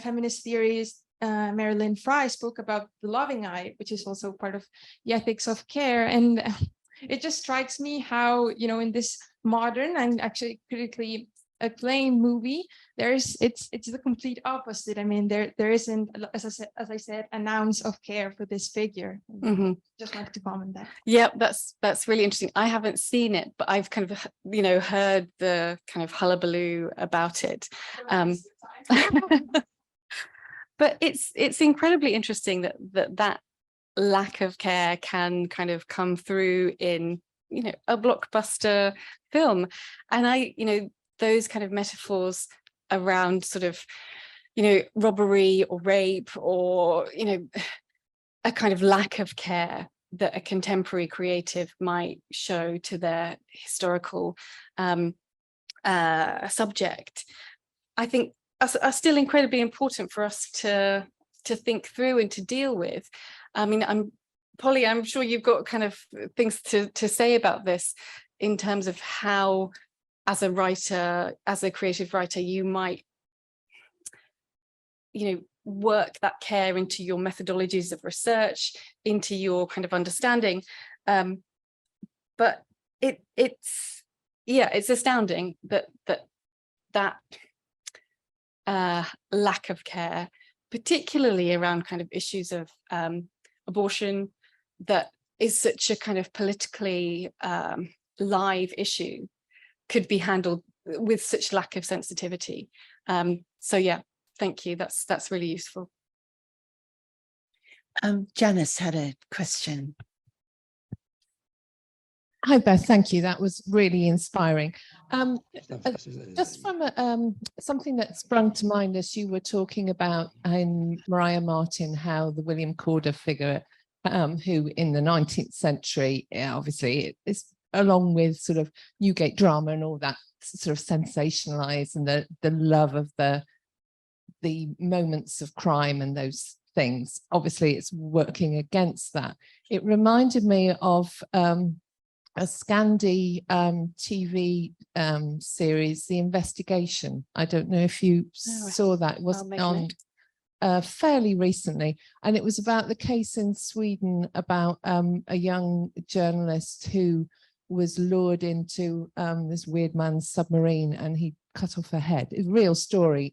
feminist theories, Marilyn Fry spoke about the loving eye, which is also part of the ethics of care. And it just strikes me how, you know, in this modern and actually critically acclaimed movie, it's the complete opposite. I mean, there isn't, as I said, an ounce of care for this figure. Just like to comment that. Yeah, that's really interesting. I haven't seen it, but I've kind of, you know, heard the kind of hullabaloo about it. But it's incredibly interesting that lack of care can kind of come through in, you know, a blockbuster film. And you know, those kind of metaphors around sort of, you know, robbery or rape, or, you know, a kind of lack of care that a contemporary creative might show to their historical subject, I think are still incredibly important for us to think through and to deal with. I mean, Polly, I'm sure you've got kind of things to say about this in terms of how, as a writer, as a creative writer, you might, you know, work that care into your methodologies of research, into your kind of understanding. But it's astounding that lack of care, particularly around kind of issues of abortion, that is such a kind of politically live issue, could be handled with such lack of sensitivity. So yeah, thank you. That's really useful. Janice had a question. Hi, Beth. Thank you. That was really inspiring. Just from something that sprung to mind as you were talking about in Mariah Martin, how the William Corder figure who in the 19th century, obviously it's along with sort of Newgate drama and all that sort of sensationalized, and the love of the moments of crime and those things. Obviously it's working against that. It reminded me of a Scandi TV series, The Investigation. I don't know if you saw that. It was on fairly recently, and it was about the case in Sweden about a young journalist who was lured into this weird man's submarine, and he cut off her head. It's a real story,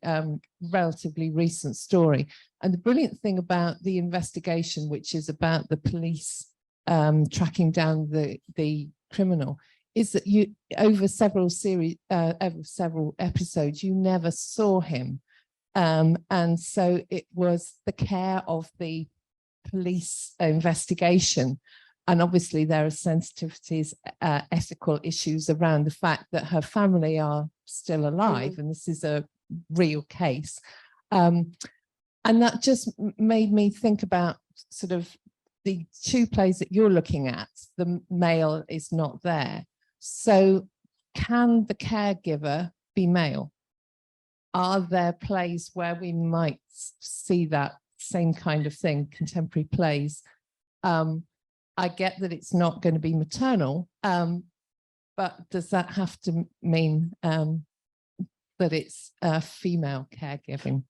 relatively recent story. And the brilliant thing about The Investigation, which is about the police tracking down the criminal, is that you over several episodes you never saw him, and so it was the care of the police investigation. And obviously there are sensitivities, ethical issues around the fact that her family are still alive, and this is a real case. And that just made me think about sort of the two plays that you're looking at. The male is not there. So can the caregiver be male? Are there plays where we might see that same kind of thing, contemporary plays? I get that it's not going to be maternal, but does that have to mean that it's female caregiving?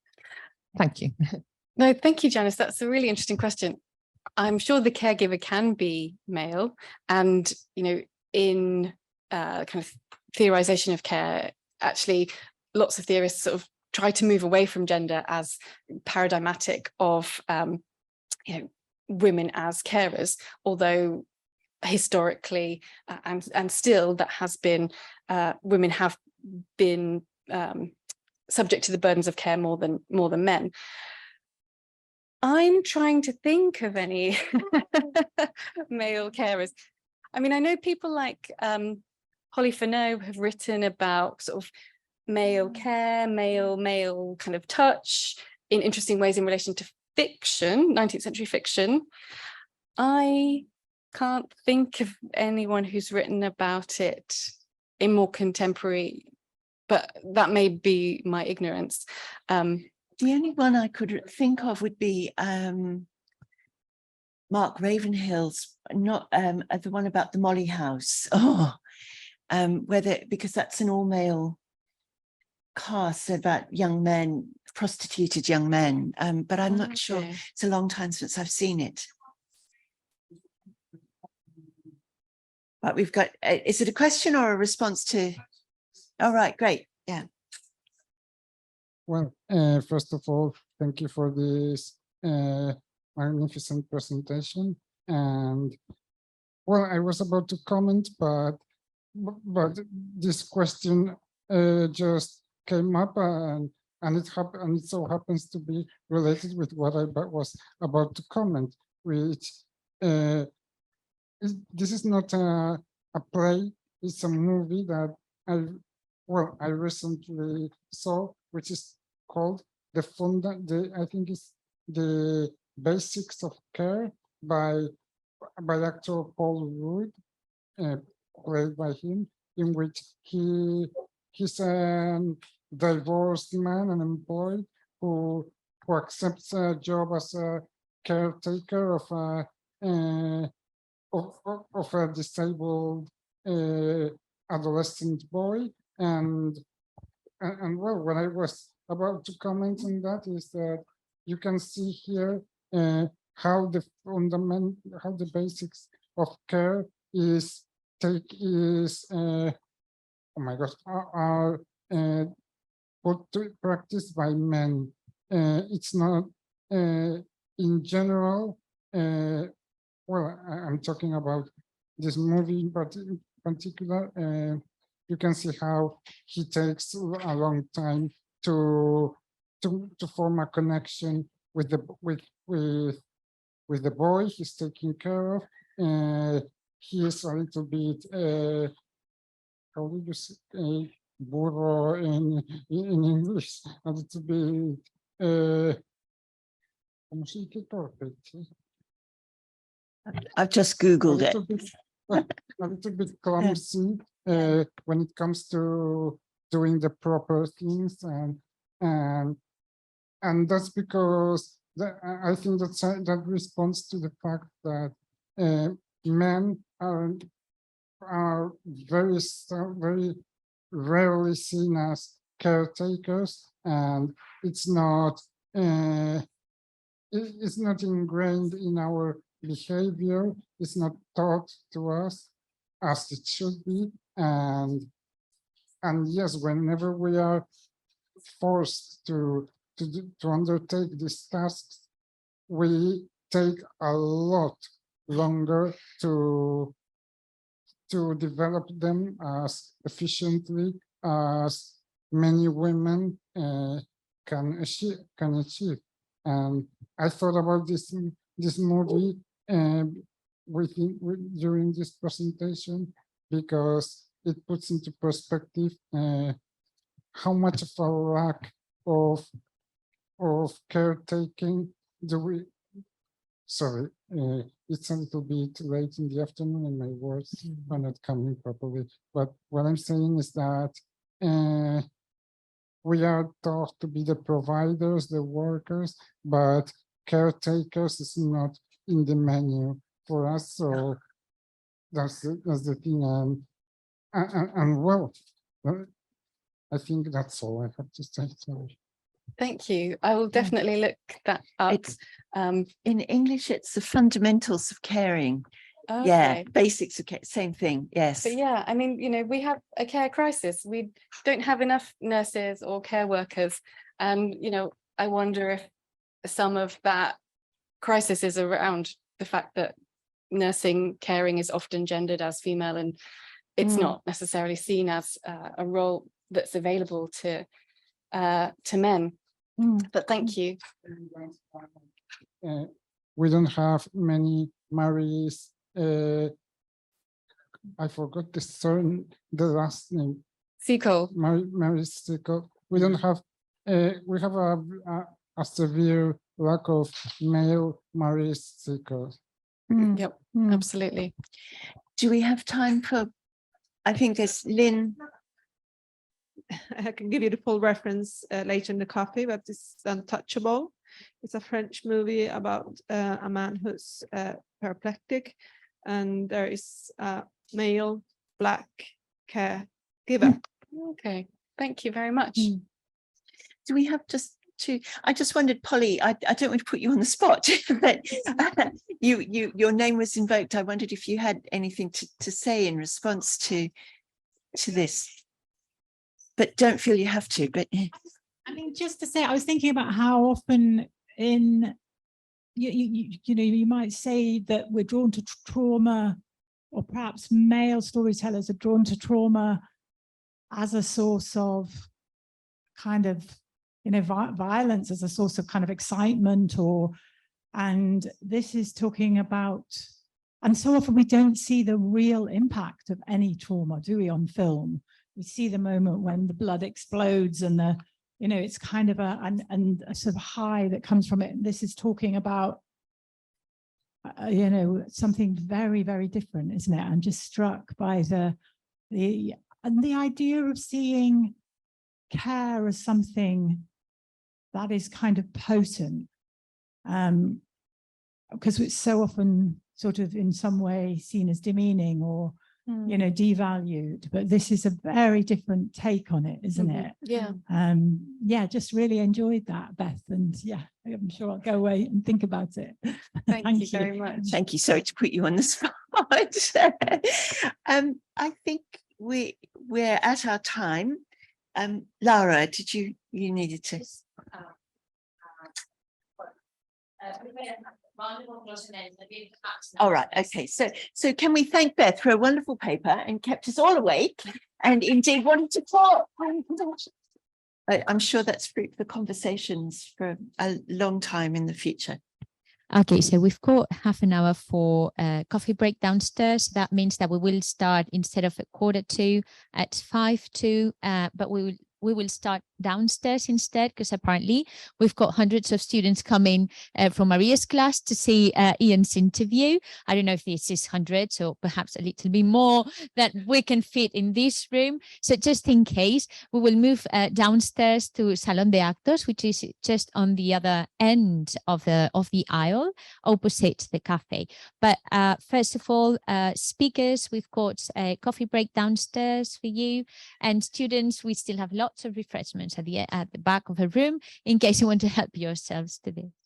Thank you. No, thank you, Janice. That's a really interesting question. I'm sure the caregiver can be male, and in kind of theorization of care, actually, lots of theorists sort of try to move away from gender as paradigmatic of women as carers, although historically and still that has been women have been subject to the burdens of care more than men. I'm trying to think of any male carers. I mean, I know people like Holly Fenneau have written about sort of male care, male kind of touch in interesting ways in relation to fiction, 19th century fiction. I can't think of anyone who's written about it in more contemporary, but that may be my ignorance. The only one I could think of would be Mark Ravenhill's, not the one about the Molly House. Because that's an all-male cast about young men, prostituted young men, but I'm not sure. It's a long time since I've seen it. But we've got, is it a question or a response to? All right, great, yeah. Well, first of all, thank you for this magnificent presentation. And well, I was about to comment, but this question just came up, and it so happens to be related with what I was about to comment, which this is not a play, it's a movie that I recently saw, which is called I think it's The Basics of Care by actor Paul Rudd, played by him, in which he's a divorced man, unemployed, who accepts a job as a caretaker of a disabled adolescent boy, and well, what I was about to comment on that is that you can see here how the basics of care are put to practice by men. It's not in general. Well, I'm talking about this movie, but in particular, you can see how he takes a long time to form a connection with the boy he's taking care of. He is a little bit how do you say burro in English? A little bit I've just Googled it. A little bit clumsy when it comes to doing the proper things, and that's because I think that responds to the fact that men are very rarely seen as caretakers, and it's not ingrained in our behavior. It's not taught to us as it should be, and yes, whenever we are forced to undertake these tasks, we take a lot longer to develop them as efficiently as many women can achieve. And I thought about this movie during this presentation, because it puts into perspective how much of a lack of caretaking do we. Sorry, it's a little bit late in the afternoon and my words are not coming properly. But what I'm saying is that we are taught to be the providers, the workers, but caretakers is not in the menu for us. So that's the thing. And well, I think that's all I have to say. Sorry. Thank you. I will definitely look that up. It's in English, it's the fundamentals of caring. Okay. Yeah, basics of care, same thing. Yes. But yeah, I mean, you know, we have a care crisis. We don't have enough nurses or care workers. And, you know, I wonder if some of that crisis is around the fact that nursing, caring is often gendered as female, and it's not necessarily seen as a role that's available to men. But thank you. We don't have many Marys. I forgot the last name. Seacole. Mary Seacole. We don't have. We have a severe lack of male Mary Seacole. Yep, absolutely. Do we have time for? I think there's Lynn. I can give you the full reference later in the coffee, but it's Untouchable. It's a French movie about a man who's paraplegic, and there is a male Black caregiver. Okay, thank you very much. Do we have just to? I just wondered, Polly. I don't want to put you on the spot, but your name was invoked. I wondered if you had anything to say in response to this. But don't feel you have to. But I mean, just to say, I was thinking about how often in you know, you might say that we're drawn to trauma, or perhaps male storytellers are drawn to trauma as a source of kind of, you know, violence, as a source of kind of excitement, and this is talking about, and so often we don't see the real impact of any trauma, do we, on film? We see the moment when the blood explodes and the, you know, it's kind of a sort of high that comes from it. This is talking about, you know, something very, very different, isn't it? I'm just struck by the idea of seeing care as something that is kind of potent, because it's so often sort of in some way seen as demeaning or, you know, devalued, but this is a very different take on it, isn't it? Yeah. Yeah, just really enjoyed that, Beth, and yeah, I'm sure I'll go away and think about it. Thank you very much. thank you. Sorry to put you on the spot. I think we're at our time. Lara, did you needed to? All right. Okay. So can we thank Beth for a wonderful paper and kept us all awake and indeed wanted to talk. I'm sure that's fruit for conversations for a long time in the future. Okay, so we've got half an hour for coffee break downstairs. That means that we will start, instead of at 1:45, at 1:55, but we will start downstairs instead, because apparently we've got hundreds of students coming from Maria's class to see Ian's interview. I don't know if this is hundreds or perhaps a little bit more that we can fit in this room. So just in case, we will move downstairs to Salon de Actos, which is just on the other end of the aisle, opposite the cafe. But first of all, speakers, we've got a coffee break downstairs for you, and students, we still have lots of refreshments at the back of the room in case you want to help yourselves to this.